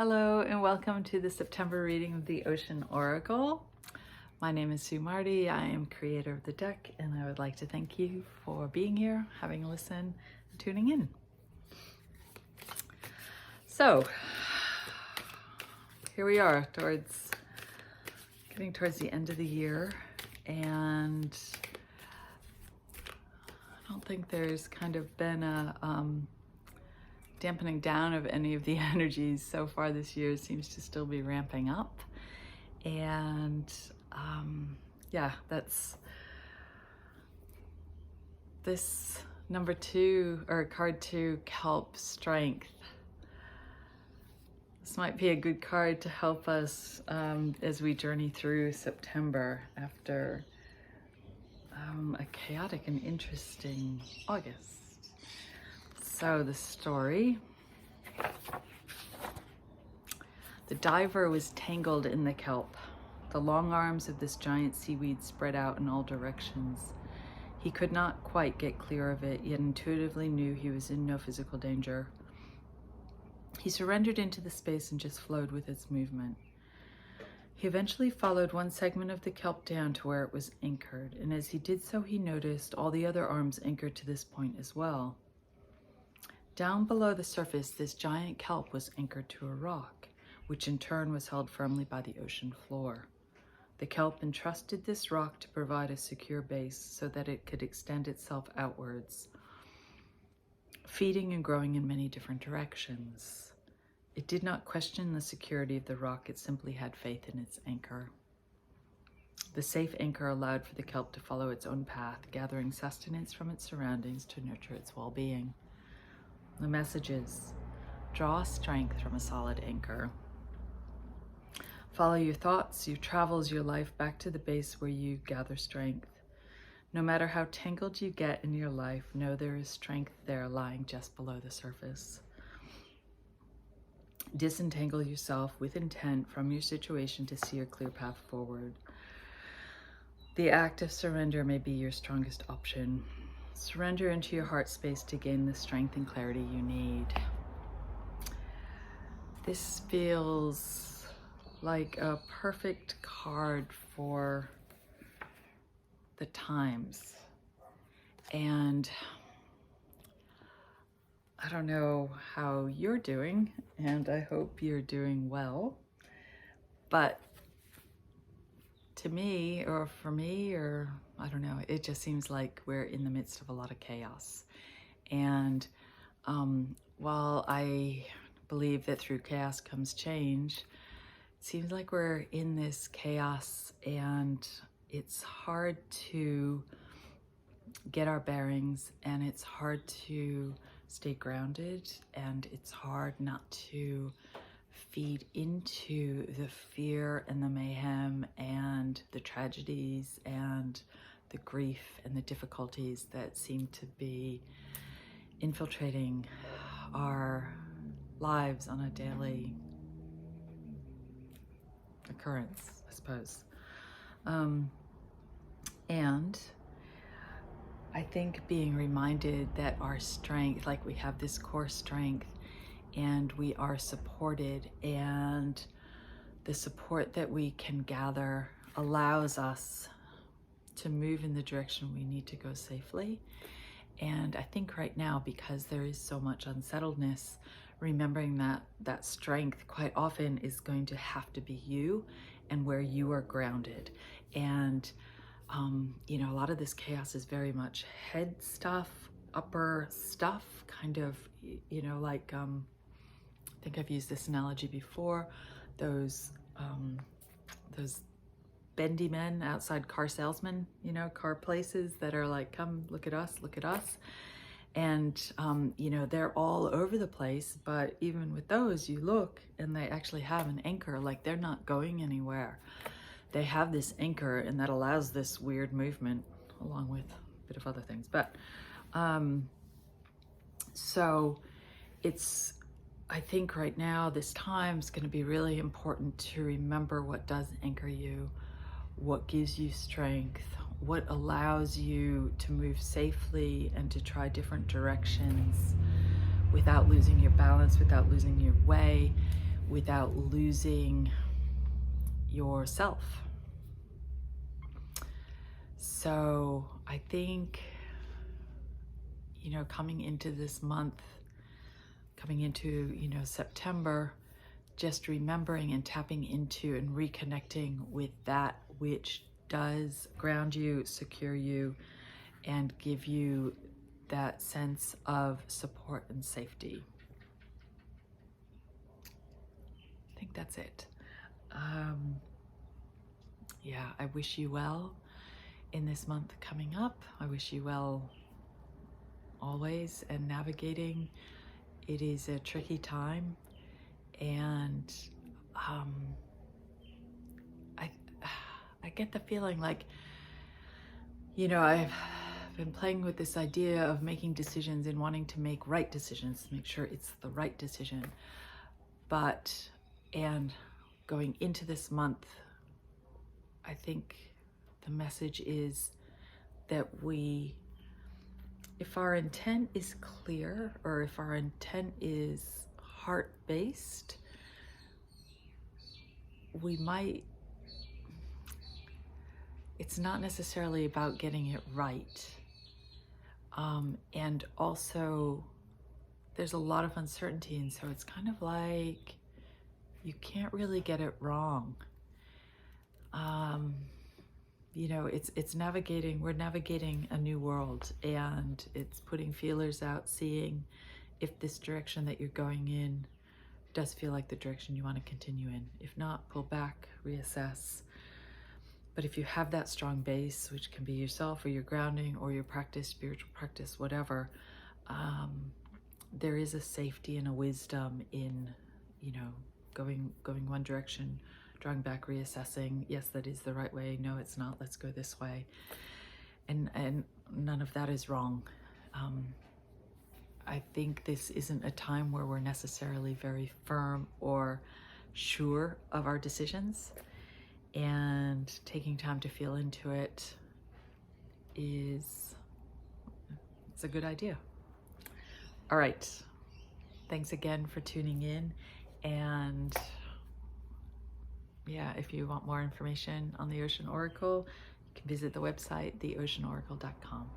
Hello and welcome to the September reading of the Ocean Oracle. My name is Sue Marty. I am creator of the deck and I would like to thank you for being here, having a listen, and tuning in. So here we are getting towards the end of the year, and I don't think there's kind of been a dampening down of any of the energies so far this year. Seems to still be ramping up, and yeah, that's this number 2 or card 2, Kelp, Strength. This might be a good card to help us as we journey through September after a chaotic and interesting August. So the story: the diver was tangled in the kelp. The long arms of this giant seaweed spread out in all directions. He could not quite get clear of it, yet intuitively knew he was in no physical danger. He surrendered into the space and just flowed with its movement. He eventually followed one segment of the kelp down to where it was anchored, and as he did so, he noticed all the other arms anchored to this point as well. Down below the surface, this giant kelp was anchored to a rock, which in turn was held firmly by the ocean floor. The kelp entrusted this rock to provide a secure base so that it could extend itself outwards, feeding and growing in many different directions. It did not question the security of the rock, it simply had faith in its anchor. The safe anchor allowed for the kelp to follow its own path, gathering sustenance from its surroundings to nurture its well-being. The message is: draw strength from a solid anchor. Follow your thoughts, your travels, your life back to the base where you gather strength. No matter how tangled you get in your life, know there is strength there lying just below the surface. Disentangle yourself with intent from your situation to see a clear path forward. The act of surrender may be your strongest option. Surrender into your heart space to gain the strength and clarity you need. This feels like a perfect card for the times. And I don't know how you're doing, and I hope you're doing well, but to me, or for me, or I don't know, it just seems like we're in the midst of a lot of chaos. And while I believe that through chaos comes change, it seems like we're in this chaos and it's hard to get our bearings, and it's hard to stay grounded, and it's hard not to feed into the fear and the mayhem and the tragedies and the grief and the difficulties that seem to be infiltrating our lives on a daily occurrence, I suppose. And I think being reminded that our strength, like we have this core strength, and we are supported, and the support that we can gather allows us to move in the direction we need to go safely. And I think right now, because there is so much unsettledness, remembering that strength quite often is going to have to be you and where you are grounded. And you know, a lot of this chaos is very much head stuff, upper stuff, kind of, you know, like I think I've used this analogy before, those bendy men outside car salesmen, you know, car places that are like, come look at us, look at us. And you know, they're all over the place, but even with those, you look and they actually have an anchor, like they're not going anywhere. They have this anchor, and that allows this weird movement along with a bit of other things. But so it's, I think right now, this time is going to be really important to remember what does anchor you, what gives you strength, what allows you to move safely and to try different directions without losing your balance, without losing your way, without losing yourself. So I think, coming into this month, coming into, September, just remembering and tapping into and reconnecting with that which does ground you, secure you, and give you that sense of support and safety. I think that's it. I wish you well in this month coming up. I wish you well always, and navigating. It is a tricky time, and I get the feeling like, I've been playing with this idea of making decisions and wanting to make right decisions, make sure it's the right decision. And going into this month, I think the message is that if our intent is clear, or if our intent is heart-based, it's not necessarily about getting it right. And also, there's a lot of uncertainty, and so it's kind of like you can't really get it wrong. It's navigating, we're navigating a new world, and it's putting feelers out, seeing if this direction that you're going in does feel like the direction you want to continue in. If not, pull back, reassess. But if you have that strong base, which can be yourself or your grounding or your practice, spiritual practice, whatever, there is a safety and a wisdom in, going one direction, drawing back, reassessing. Yes, that is the right way. No, it's not. Let's go this way. And none of that is wrong. I think this isn't a time where we're necessarily very firm or sure of our decisions, and taking time to feel into it's a good idea. All right. Thanks again for tuning in. And if you want more information on the Ocean Oracle, you can visit the website, theoceanoracle.com.